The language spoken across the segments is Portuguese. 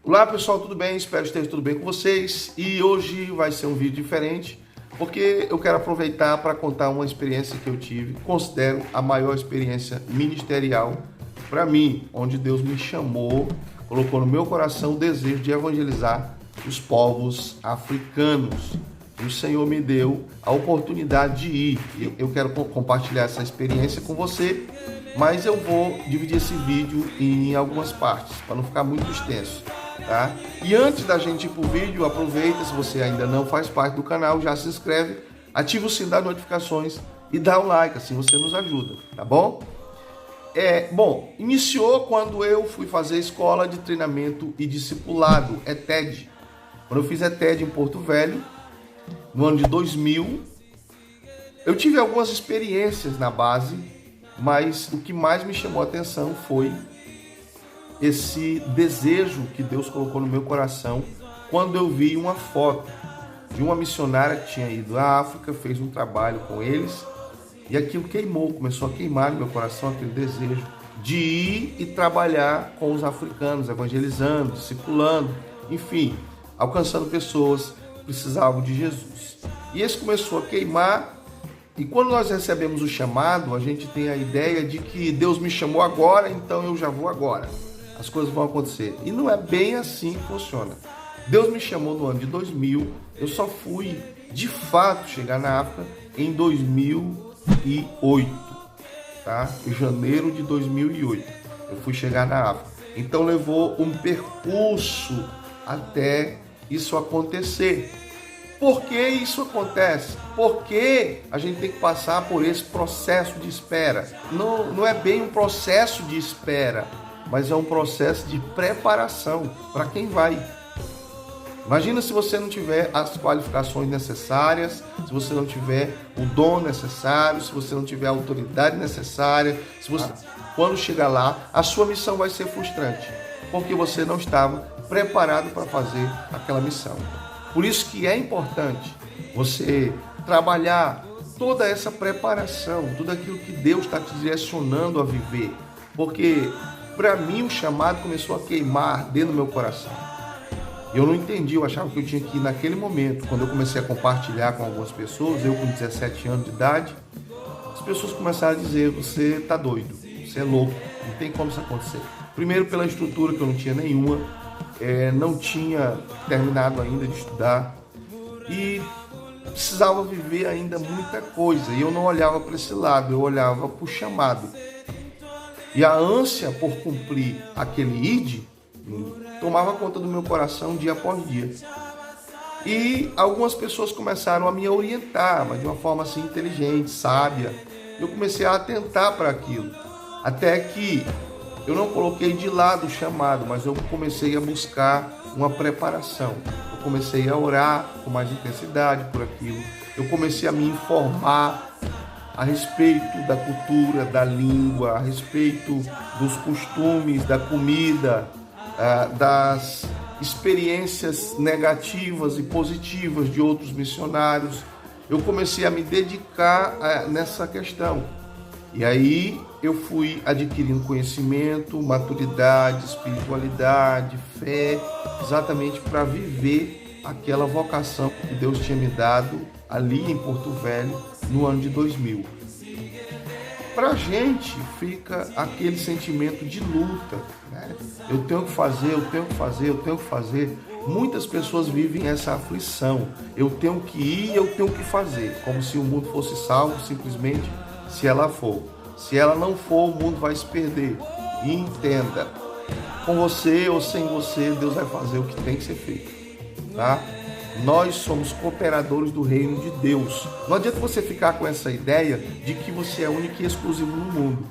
Olá pessoal, tudo bem? Espero que esteja tudo bem com vocês. E hoje vai ser um vídeo diferente, porque eu quero aproveitar para contar uma experiência que eu tive, considero a maior experiência ministerial para mim, onde Deus me chamou, colocou no meu coração o desejo de evangelizar os povos africanos. E o Senhor me deu a oportunidade de ir. Eu quero compartilhar essa experiência com você, mas eu vou dividir esse vídeo em algumas partes, para não ficar muito extenso. Tá? E antes da gente ir pro vídeo, aproveita, se você ainda não faz parte do canal, já se inscreve, ativa o sininho das notificações e dá um like, assim você nos ajuda, tá bom? Iniciou quando eu fui fazer a escola de treinamento e discipulado, ETED. Quando eu fiz ETED em Porto Velho, no ano de 2000, eu tive algumas experiências na base, mas o que mais me chamou a atenção foi esse desejo que Deus colocou no meu coração quando eu vi uma foto de uma missionária que tinha ido à África, fez um trabalho com eles e aquilo começou a queimar no meu coração aquele desejo de ir e trabalhar com os africanos, evangelizando, discipulando, enfim, alcançando pessoas que precisavam de Jesus. E esse começou a queimar. E quando nós recebemos o chamado, a gente tem a ideia de que Deus me chamou agora, então eu já vou agora. As coisas vão acontecer. E não é bem assim que funciona. Deus me chamou no ano de 2000, eu só fui de fato chegar na África em 2008, tá? Em janeiro de 2008 eu fui chegar na África. Então levou um percurso até isso acontecer. Por que isso acontece? Porque a gente tem que passar por esse processo de espera. Não é bem um processo de espera, mas é um processo de preparação para quem vai. Imagina se você não tiver as qualificações necessárias, se você não tiver o dom necessário, se você não tiver a autoridade necessária, quando chegar lá, a sua missão vai ser frustrante, porque você não estava preparado para fazer aquela missão. Por isso que é importante você trabalhar toda essa preparação, tudo aquilo que Deus está te direcionando a viver, porque para mim o chamado começou a queimar dentro do meu coração. Eu não entendi, eu achava que eu tinha que ir naquele momento. Quando eu comecei a compartilhar com algumas pessoas, eu com 17 anos de idade, as pessoas começaram a dizer: você tá doido, você é louco, não tem como isso acontecer. Primeiro pela estrutura, que eu não tinha nenhuma, não tinha terminado ainda de estudar e precisava viver ainda muita coisa. E eu não olhava para esse lado, eu olhava para o chamado. E a ânsia por cumprir aquele ID tomava conta do meu coração dia após dia. E algumas pessoas começaram a me orientar, mas de uma forma assim inteligente, sábia. Eu comecei a atentar para aquilo. Até que eu não coloquei de lado o chamado, mas eu comecei a buscar uma preparação. Eu comecei a orar com mais intensidade por aquilo. Eu comecei a me informar a respeito da cultura, da língua, a respeito dos costumes, da comida, das experiências negativas e positivas de outros missionários. Eu comecei a me dedicar nessa questão. E aí eu fui adquirindo conhecimento, maturidade, espiritualidade, fé, exatamente para viver aquela vocação que Deus tinha me dado ali em Porto Velho no ano de 2000. Para a gente fica aquele sentimento de luta, né? Eu tenho que fazer, eu tenho que fazer, eu tenho que fazer. Muitas pessoas vivem essa aflição. Eu tenho que ir, eu tenho que fazer. Como se o mundo fosse salvo simplesmente se ela for. Se ela não for, o mundo vai se perder. E entenda, com você ou sem você, Deus vai fazer o que tem que ser feito, tá? Nós somos cooperadores do reino de Deus. Não adianta você ficar com essa ideia de que você é único e exclusivo no mundo,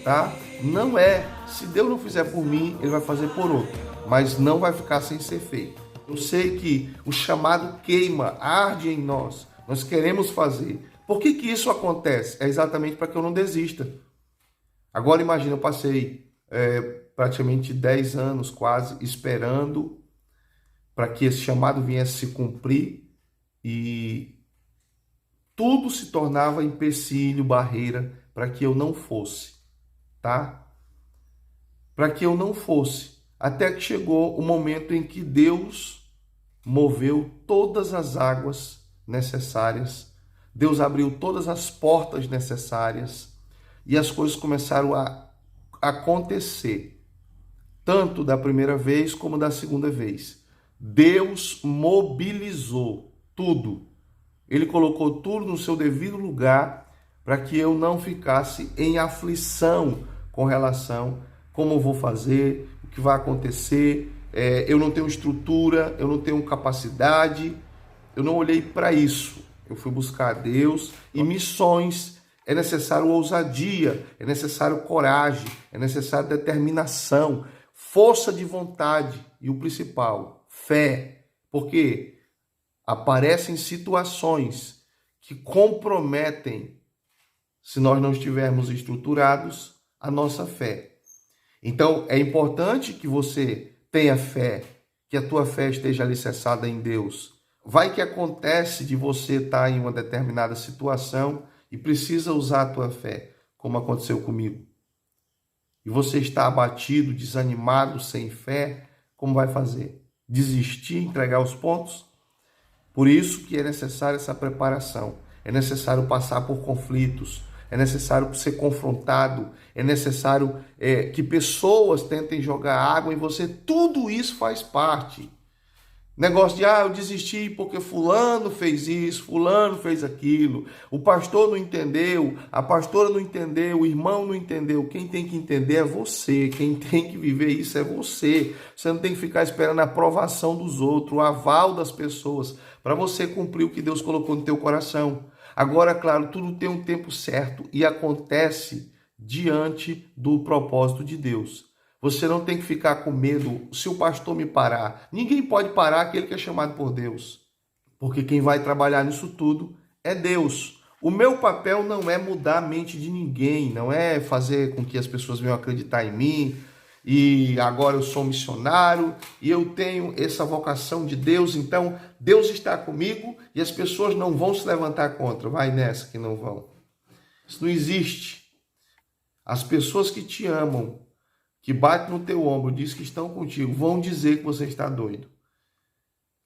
tá? Não é. Se Deus não fizer por mim, Ele vai fazer por outro, mas não vai ficar sem ser feito. Eu sei que o chamado queima, arde em nós. Nós queremos fazer. Por que isso acontece? É exatamente para que eu não desista. Agora imagina, eu passei praticamente 10 anos quase esperando para que esse chamado viesse se cumprir e tudo se tornava empecilho, barreira para que eu não fosse, tá? Para que eu não fosse. até que chegou o momento em que Deus moveu todas as águas necessárias, Deus abriu todas as portas necessárias e as coisas começaram a acontecer, tanto da primeira vez como da segunda vez. Deus mobilizou tudo, Ele colocou tudo no seu devido lugar para que eu não ficasse em aflição com relação a como eu vou fazer, o que vai acontecer. Eu não tenho estrutura, eu não tenho capacidade, eu não olhei para isso. Eu fui buscar a Deus e missões. É necessário ousadia, é necessário coragem, é necessário determinação, força de vontade e o principal, fé. Porque aparecem situações que comprometem, se nós não estivermos estruturados, a nossa fé. Então, é importante que você tenha fé, que a tua fé esteja alicerçada em Deus. Vai que acontece de você estar em uma determinada situação e precisa usar a tua fé, como aconteceu comigo. E você está abatido, desanimado, sem fé, como vai fazer? Desistir, entregar os pontos? Por isso que é necessária essa preparação. É necessário passar por conflitos. É necessário ser confrontado, é necessário que pessoas tentem jogar água em você. Tudo isso faz parte. Negócio de, eu desisti porque fulano fez isso, fulano fez aquilo. O pastor não entendeu, a pastora não entendeu, o irmão não entendeu. Quem tem que entender é você, quem tem que viver isso é você. Você não tem que ficar esperando a aprovação dos outros, o aval das pessoas, para você cumprir o que Deus colocou no teu coração. Agora, claro, tudo tem um tempo certo e acontece diante do propósito de Deus. Você não tem que ficar com medo se o pastor me parar. Ninguém pode parar aquele que é chamado por Deus. Porque quem vai trabalhar nisso tudo é Deus. O meu papel não é mudar a mente de ninguém, não é fazer com que as pessoas venham acreditar em mim e agora eu sou missionário e eu tenho essa vocação de Deus, então Deus está comigo e as pessoas não vão se levantar contra. Vai nessa que não vão. Isso não existe. As pessoas que te amam, que batem no teu ombro, diz que estão contigo, vão dizer que você está doido.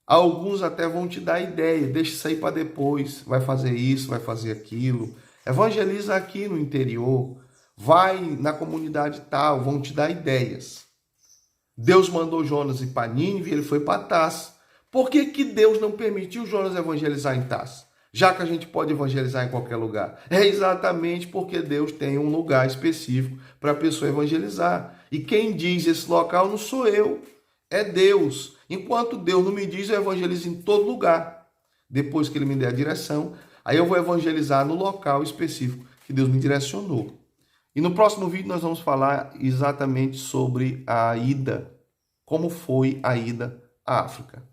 Alguns até vão te dar ideia, deixa isso aí para depois, vai fazer isso, vai fazer aquilo. Evangeliza aqui no interior, vai na comunidade tal, vão te dar ideias. Deus mandou Jonas ir para Nínive e ele foi para Tars. Por que que Deus não permitiu Jonas evangelizar em Tars? Já que a gente pode evangelizar em qualquer lugar. É exatamente porque Deus tem um lugar específico para a pessoa evangelizar. E quem diz esse local não sou eu, é Deus. Enquanto Deus não me diz, eu evangelizo em todo lugar. Depois que Ele me der a direção, aí eu vou evangelizar no local específico que Deus me direcionou. E no próximo vídeo nós vamos falar exatamente sobre a ida, como foi a ida à África.